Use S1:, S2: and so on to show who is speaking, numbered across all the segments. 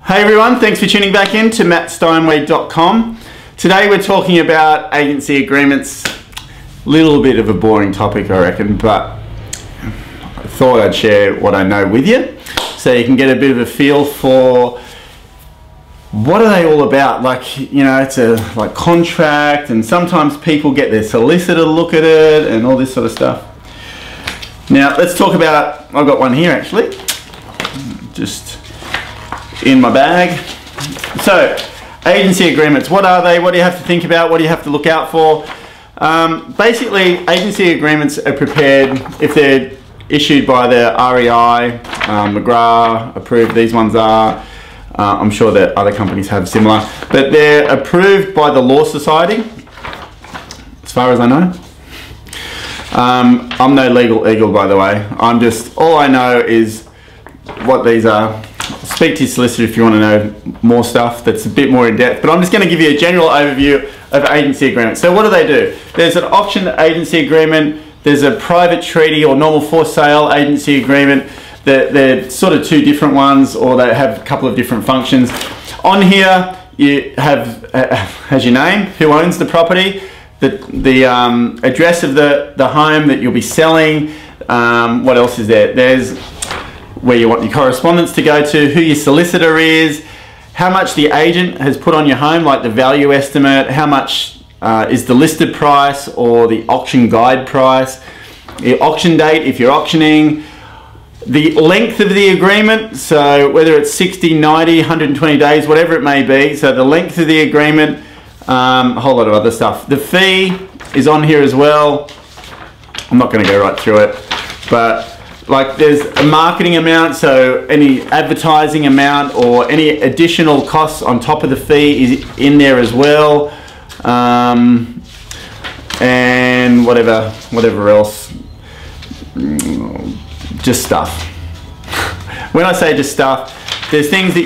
S1: Hey everyone, thanks for tuning back in to mattsteinway.com. Today we're talking about agency agreements. Little bit of a boring topic, I reckon, but I thought I'd share what I know with you so you can get a bit of a feel for what are they all about. Like, you know, it's a like contract, and sometimes people get their solicitor to look at it and all this sort of stuff. Now let's talk about, I've got one here actually, just in my bag. So, agency agreements, what are they? What do you have to think about? What do you have to look out for? Basically, agency agreements are prepared if they're issued by the REI, McGrath approved, these ones are. I'm sure that other companies have similar, but they're approved by the Law Society, as far as I know. I'm no legal eagle, by the way. I'm just, all I know is what these are. Speak to your solicitor if you want to know more stuff that's a bit more in depth, but I'm just going to give you a general overview of agency agreements. So what do? There's an auction agency agreement, there's a private treaty or normal for sale agency agreement. They're sort of two different ones, or they have a couple of different functions. On here you have, has your name, who owns the property, the address of the home that you'll be selling. What else is there? There's where you want your correspondence to go to, who your solicitor is, how much the agent has put on your home, like the value estimate, how much is the listed price or the auction guide price, the auction date if you're auctioning, the length of the agreement, so whether it's 60, 90, 120 days, whatever it may be, so the length of the agreement, a whole lot of other stuff. The fee is on here as well. I'm not going to go right through it, but like there's a marketing amount, so any advertising amount or any additional costs on top of the fee is in there as well, and whatever else, just stuff. When I say just stuff, there's things that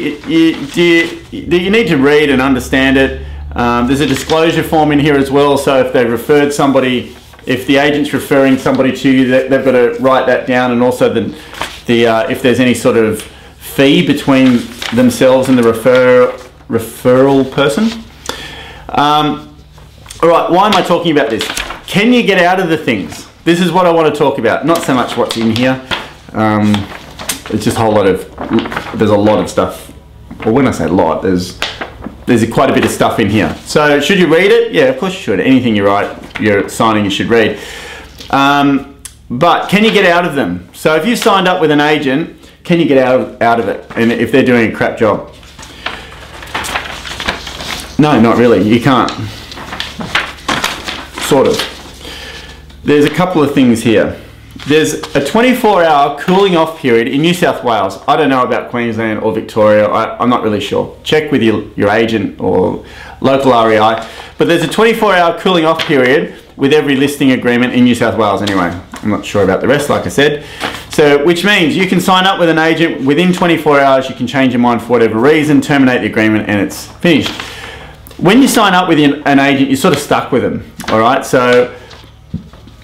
S1: you need to read and understand it. There's a disclosure form in here as well, so if they referred somebody, if the agent's referring somebody to you, they've got to write that down, and also if there's any sort of fee between themselves and the referral person. All right, why am I talking about this? Can you get out of the things? This is what I want to talk about, not so much what's in here. It's just a whole lot of, there's a lot of stuff. Well, when I say a lot, there's quite a bit of stuff in here. So should you read it? Yeah, of course you should. Anything you're signing, you should read. But can you get out of them? So if you signed up with an agent, can you get out of it? And if they're doing a crap job? No, not really. You can't. Sort of. There's a couple of things here. There's a 24-hour cooling off period in New South Wales. I don't know about Queensland or Victoria. I'm not really sure. Check with your agent or local REI. But there's a 24-hour cooling off period with every listing agreement in New South Wales anyway. I'm not sure about the rest, like I said. So, which means you can sign up with an agent within 24 hours, you can change your mind for whatever reason, terminate the agreement, and it's finished. When you sign up with an agent, you're sort of stuck with them, all right? So,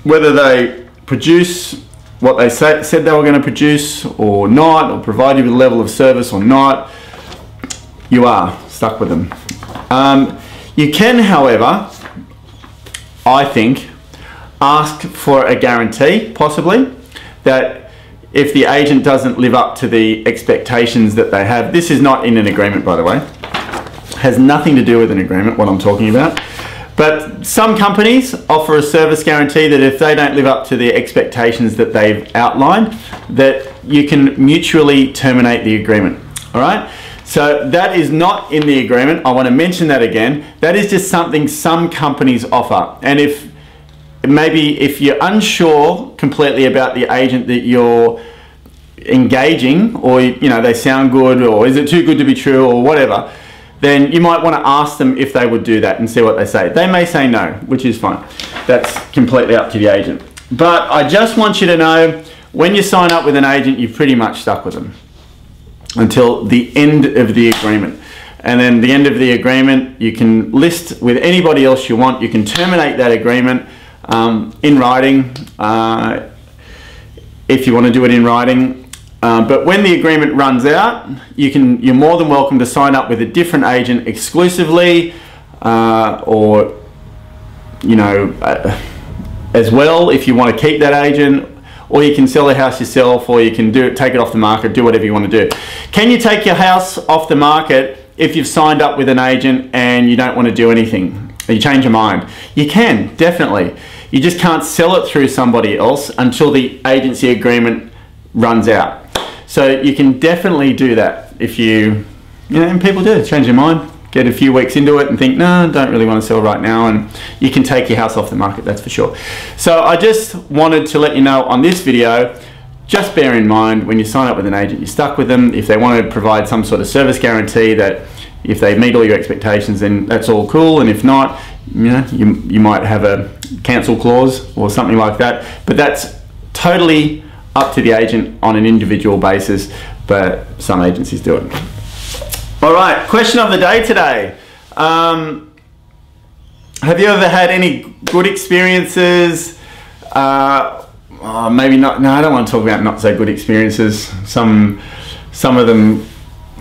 S1: whether they produce what they said they were going to produce or not, or provide you with a level of service or not, you are stuck with them. You can, however, I think, ask for a guarantee, possibly, that if the agent doesn't live up to the expectations that they have, this is not in an agreement, by the way, has nothing to do with an agreement, what I'm talking about. But some companies offer a service guarantee that if they don't live up to the expectations that they've outlined, that you can mutually terminate the agreement. All right? So that is not in the agreement. I want to mention that again. That is just something some companies offer. And if you're unsure completely about the agent that you're engaging, or you know they sound good, or is it too good to be true, or whatever, then you might want to ask them if they would do that and see what they say. They may say no, which is fine. That's completely up to the agent. But I just want you to know, when you sign up with an agent, you're pretty much stuck with them until the end of the agreement. And then the end of the agreement, you can list with anybody else you want. You can terminate that agreement in writing if you want to do it in writing. But when the agreement runs out, you're more than welcome to sign up with a different agent exclusively, or as well if you want to keep that agent, or you can sell the house yourself, or you can take it off the market, do whatever you want to do. Can you take your house off the market if you've signed up with an agent and you don't want to do anything? You change your mind. You can, definitely. You just can't sell it through somebody else until the agency agreement runs out. So you can definitely do that if and people do change their mind, get a few weeks into it and think, no, don't really want to sell right now, and you can take your house off the market, that's for sure. So I just wanted to let you know on this video, just bear in mind when you sign up with an agent, you're stuck with them. If they want to provide some sort of service guarantee that if they meet all your expectations, then that's all cool, and if not, you might have a cancel clause or something like that, but that's totally up to the agent on an individual basis, but some agencies do it. All right, question of the day today. Have you ever had any good experiences? Maybe not. No, I don't want to talk about not so good experiences. Some of them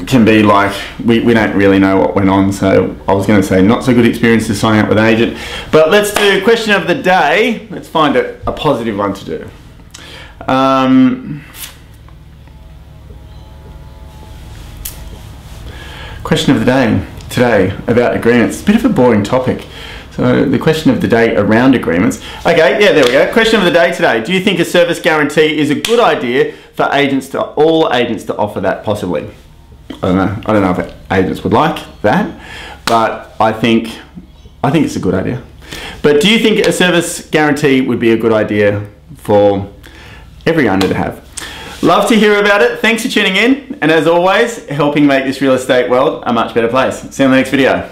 S1: can be like, we don't really know what went on, so I was going to say not so good experiences signing up with an agent. But let's do question of the day. Let's find a positive one to do. Question of the day today about agreements. It's a bit of a boring topic. So the question of the day around agreements. Okay, yeah, there we go. Question of the day today. Do you think a service guarantee is a good idea for all agents to offer that possibly? I don't know if agents would like that, but I think it's a good idea. But do you think a service guarantee would be a good idea for every owner to have? Love to hear about it. Thanks for tuning in, and as always, helping make this real estate world a much better place. See you in the next video.